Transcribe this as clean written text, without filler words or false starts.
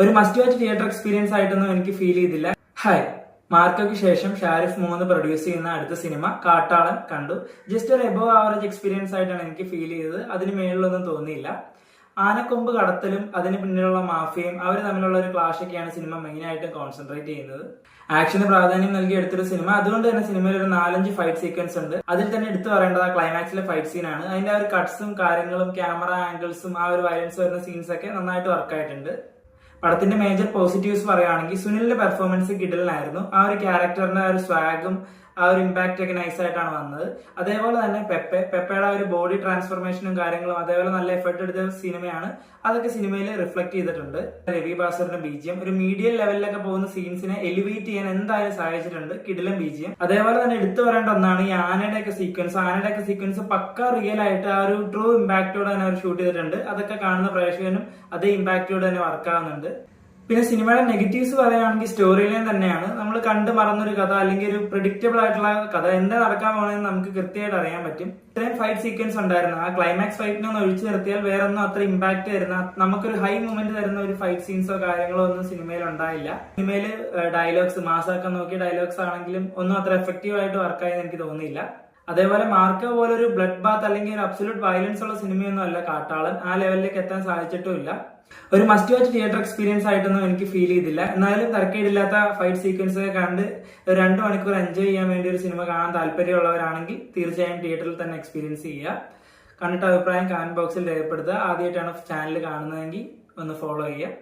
ഒരു must watch theatre experience ആയിട്ടൊന്നും എനിക്ക് ഫീൽ ചെയ്തില്ല. ഹായ്, മാർക്കോയ്ക്ക് ശേഷം ഷാരിഫ് 3 പ്രൊഡ്യൂസ് ചെയ്യുന്ന അടുത്ത സിനിമ കാട്ടാളൻ കണ്ടു. ജസ്റ്റ് ഒരു എബോവ് ആവറേജ് എക്സ്പീരിയൻസ് ആയിട്ടാണ് എനിക്ക് ഫീൽ ചെയ്തത്. അതിന് മേളിലൊന്നും തോന്നിയില്ല. ആനക്കൊമ്പ് കടത്തലും അതിന് പിന്നിലുള്ള മാഫിയയും അവർ തമ്മിലുള്ള ഒരു ക്ലാഷൊക്കെയാണ് സിനിമ മെയിൻ ആയിട്ട് കോൺസെൻട്രേറ്റ് ചെയ്യുന്നത്. ആക്ഷന് പ്രാധാന്യം നൽകി എടുത്തൊരു സിനിമ. അതുകൊണ്ട് തന്നെ സിനിമയിൽ ഒരു 4-5 ഫൈറ്റ് സീക്വൻസ് ഉണ്ട്. അതിൽ തന്നെ എടുത്തു പറയേണ്ടത് ആ ക്ലൈമാക്സിലെ ഫൈറ്റ് സീനാണ്. അതിന്റെ ആ ഒരു കട്ട്സും കാര്യങ്ങളും ക്യാമറ ആംഗിൾസും ആ ഒരു വയലൻസ് വരുന്ന സീൻസ് ഒക്കെ നന്നായിട്ട് വർക്കായിട്ടുണ്ട്. പടത്തിന്റെ മേജർ പോസിറ്റീവ്സ് പറയുകയാണെങ്കിൽ സുനിലിന്റെ പെർഫോമൻസ് കിടിലനായിരുന്നു. ആ ഒരു ക്യാരക്ടറിന്റെ ആ ഒരു സ്വാഗും ആ ഒരു ഇമ്പാക്ട് ഒക്കെ നൈസ് ആയിട്ടാണ് വന്നത്. അതേപോലെ തന്നെ പെപ്പയുടെ ആ ഒരു ബോഡി ട്രാൻസ്ഫോർമേഷനും കാര്യങ്ങളും അതേപോലെ നല്ല എഫർട്ട് എടുത്ത സിനിമയാണ്. അതൊക്കെ സിനിമയിൽ റിഫ്ലക്ട് ചെയ്തിട്ടുണ്ട്. രവി ബാസറിന്റെ ബീജിയം ഒരു മീഡിയം ലെവലിലൊക്കെ പോകുന്ന സീൻസിനെ എലിവേറ്റ് ചെയ്യാൻ എന്തായാലും സഹായിച്ചിട്ടുണ്ട്. കിടിലം ബീജിയം. അതേപോലെ തന്നെ എടുത്തു പറയേണ്ട ഒന്നാണ് ഈ ആനയുടെയൊക്കെ സീക്വൻസ് പക്ക റിയൽ ആയിട്ട് ആ ഒരു ട്രൂ ഇമ്പാക്റ്റോടെ തന്നെ അവർ ഷൂട്ട് ചെയ്തിട്ടുണ്ട്. അതൊക്കെ കാണുന്ന പ്രേക്ഷകനും അതേ ഇമ്പാക്റ്റോടെ തന്നെ വർക്ക് ആവുന്നുണ്ട്. പിന്നെ സിനിമയുടെ നെഗറ്റീവ്സ് പറയുകയാണെങ്കിൽ സ്റ്റോറി ലൈൻ തന്നെയാണ്. നമ്മൾ കണ്ടു മറന്നൊരു കഥ അല്ലെങ്കിൽ ഒരു പ്രിഡിക്റ്റബിൾ ആയിട്ടുള്ള കഥ എന്താ നടക്കാൻ പോകുന്നതെന്ന് നമുക്ക് കൃത്യമായിട്ട് അറിയാൻ പറ്റും. ഇത്രയും ഫൈറ്റ് സീക്വൻസ് ഉണ്ടായിരുന്നു. ആ ക്ലൈമാക്സ് ഫൈറ്റിനെ ഒന്ന് ഒഴിച്ചു നിർത്തിയാൽ വേറെ ഒന്നും അത്ര ഇമ്പാക്ട് തരുന്ന നമുക്കൊരു ഹൈ മൂവ്മെന്റ് തരുന്ന ഒരു ഫൈറ്റ് സീൻസോ കാര്യങ്ങളോ ഒന്നും സിനിമയിൽ ഉണ്ടായില്ല. സിനിമയിൽ ഡയലോഗ്സ് മാസാക്കാൻ നോക്കിയ ഡയലോഗ്സ് ആണെങ്കിലും ഒന്നും അത്ര എഫക്റ്റീവ് ആയിട്ട് വർക്കായെന്ന് എനിക്ക് തോന്നിയില്ല. അതേപോലെ മാർക്കോ പോലെ ഒരു ബ്ലഡ് ബാത്ത് അല്ലെങ്കിൽ ഒരു അബ്സല്യൂട്ട് വയലൻസ് ഉള്ള സിനിമയൊന്നും അല്ല കാട്ടാളൻ. ആ ലെവലിലേക്ക് എത്താൻ സാധിച്ചിട്ടുമില്ല. ഒരു മസ്റ്റ് വാച്ച് തിയേറ്റർ എക്സ്പീരിയൻസ് ആയിട്ടൊന്നും എനിക്ക് ഫീൽ ചെയ്തില്ല. എന്നാലും തരക്കേടില്ലാത്ത ഫൈറ്റ് സീക്വൻസ് ഒക്കെ കണ്ട് 2 മണിക്കൂർ എൻജോയ് ചെയ്യാൻ വേണ്ടി ഒരു സിനിമ കാണാൻ താല്പര്യമുള്ളവരാണെങ്കിൽ തീർച്ചയായും തിയേറ്ററിൽ തന്നെ എക്സ്പീരിയൻസ് ചെയ്യുക. കണ്ടിട്ട് അഭിപ്രായം കമന്റ് ബോക്സിൽ രേഖപ്പെടുത്തുക. ആദ്യമായിട്ടാണ് ചാനൽ കാണുന്നതെങ്കിൽ ഒന്ന് ഫോളോ ചെയ്യുക.